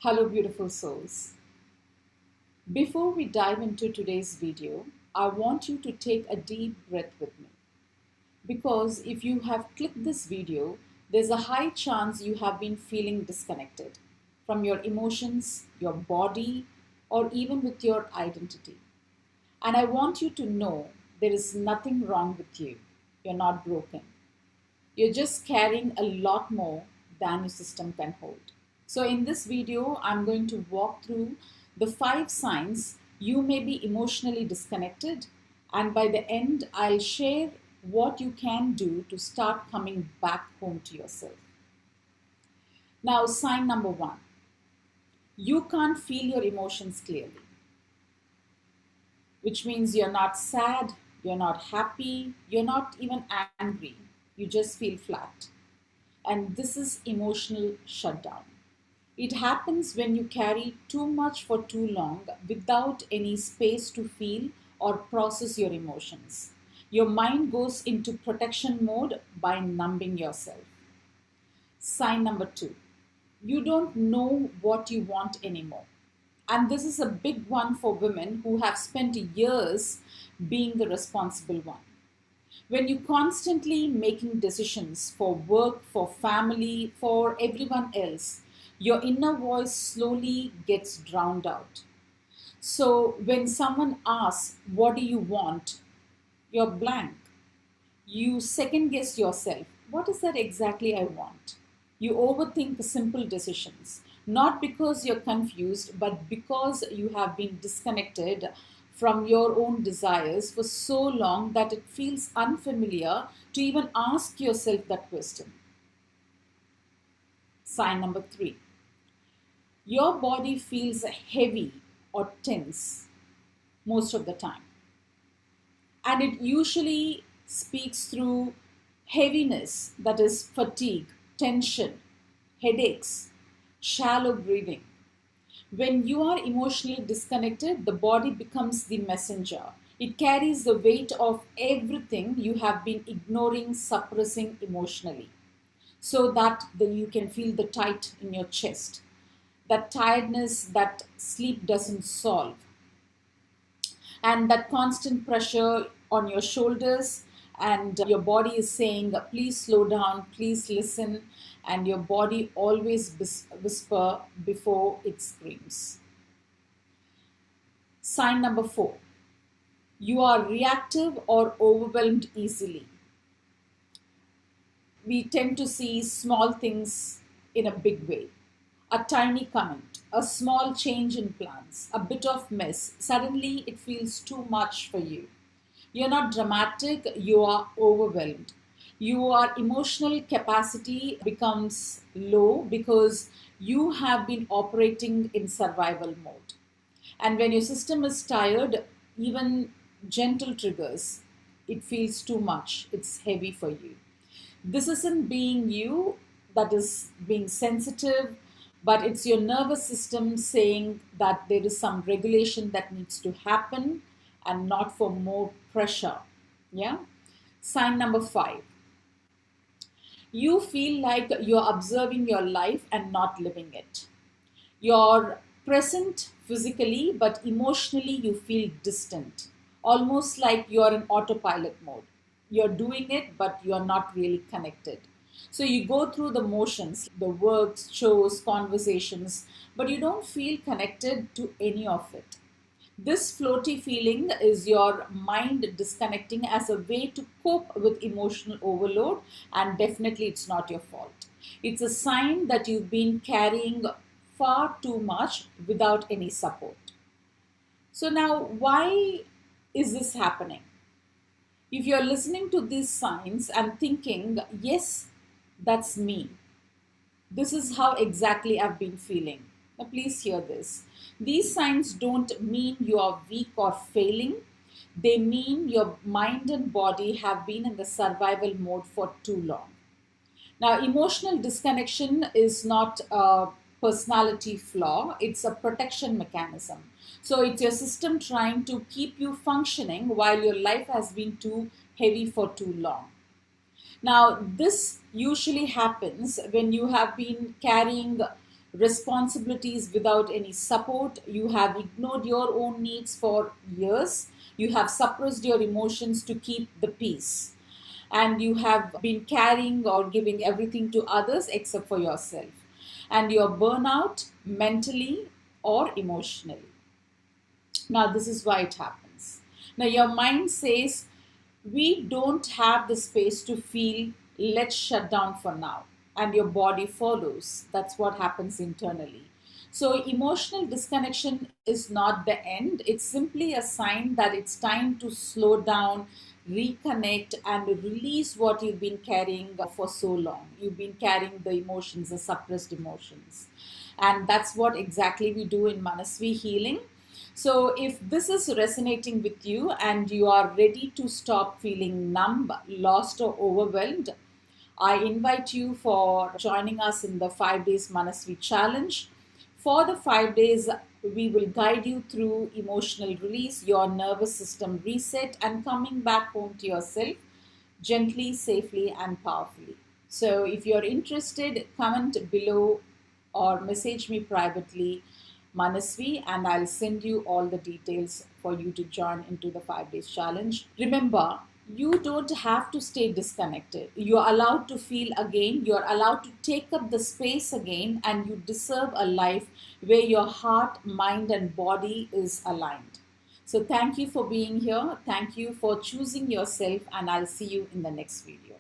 Hello, beautiful souls. Before we dive into today's video, I want you to take a deep breath with me. Because if you have clicked this video, there's a high chance you have been feeling disconnected from your emotions, your body, or even with your identity. And I want you to know there is nothing wrong with you. You're not broken. You're just carrying a lot more than your system can hold. So in this video, I'm going to walk through the 5 signs you may be emotionally disconnected, and by the end, I'll share what you can do to start coming back home to yourself. Now, sign number 1. You can't feel your emotions clearly, which means you're not sad, you're not happy, you're not even angry. You just feel flat. And this is emotional shutdown. It happens when you carry too much for too long without any space to feel or process your emotions. Your mind goes into protection mode by numbing yourself. Sign number 2. You don't know what you want anymore. And this is a big one for women who have spent years being the responsible one. When you're constantly making decisions for work, for family, for everyone else, your inner voice slowly gets drowned out. So when someone asks, what do you want? You're blank. You second guess yourself. What is that exactly I want? You overthink simple decisions, not because you're confused, but because you have been disconnected from your own desires for so long that it feels unfamiliar to even ask yourself that question. Sign number 3. Your body feels heavy or tense most of the time. And it usually speaks through heaviness, that is fatigue, tension, headaches, shallow breathing. When you are emotionally disconnected, the body becomes the messenger. It carries the weight of everything you have been ignoring, suppressing emotionally, so that you can feel the tight in your chest, that tiredness that sleep doesn't solve, and that constant pressure on your shoulders, and your body is saying, please slow down, please listen, and your body always whisper before it screams. Sign number 4. You are reactive or overwhelmed easily. We tend to see small things in a big way. A tiny comment, a small change in plans, a bit of mess. Suddenly it feels too much for you. You're not dramatic, you are overwhelmed. Your emotional capacity becomes low because you have been operating in survival mode. And when your system is tired, even gentle triggers, it feels too much, it's heavy for you. This isn't being you, that is being sensitive, but it's your nervous system saying that there is some regulation that needs to happen and not for more pressure. Yeah. Sign number 5. You feel like you're observing your life and not living it. You're present physically, but emotionally you feel distant, almost like you're in autopilot mode. You're doing it, but you're not really connected. So you go through the motions, the works, shows, conversations, but you don't feel connected to any of it. This floaty feeling is your mind disconnecting as a way to cope with emotional overload, and definitely it's not your fault. It's a sign that you've been carrying far too much without any support. So, now why is this happening? If you're listening to these signs and thinking, yes, that's me, this is how exactly I've been feeling. Now, please hear this. These signs don't mean you are weak or failing. They mean your mind and body have been in the survival mode for too long. Now, emotional disconnection is not a personality flaw, it's a protection mechanism. So, it's your system trying to keep you functioning while your life has been too heavy for too long. Now, this usually happens when you have been carrying responsibilities without any support. You have ignored your own needs for years. You have suppressed your emotions to keep the peace. And you have been carrying or giving everything to others except for yourself. And you're burnout mentally or emotionally. Now, this is why it happens. Now, your mind says, we don't have the space to feel, let's shut down for now. And your body follows. That's what happens internally. So, emotional disconnection is not the end, it's simply a sign that it's time to slow down, reconnect, and release what you've been carrying for so long. You've been carrying the emotions, the suppressed emotions. And that's what exactly we do in Manasvi healing. So, if this is resonating with you and you are ready to stop feeling numb, lost, or overwhelmed, I invite you for joining us in the 5 days Manasvi challenge. For the 5 days, we will guide you through emotional release, your nervous system reset, and coming back home to yourself gently, safely, and powerfully. So, if you're interested, comment below or message me privately, Manasvi, and I'll send you all the details for you to join into the 5 days challenge. Remember, you don't have to stay disconnected. You're allowed to feel again, you're allowed to take up the space again, and you deserve a life where your heart, mind, and body is aligned. So, thank you for being here. Thank you for choosing yourself, and I'll see you in the next video.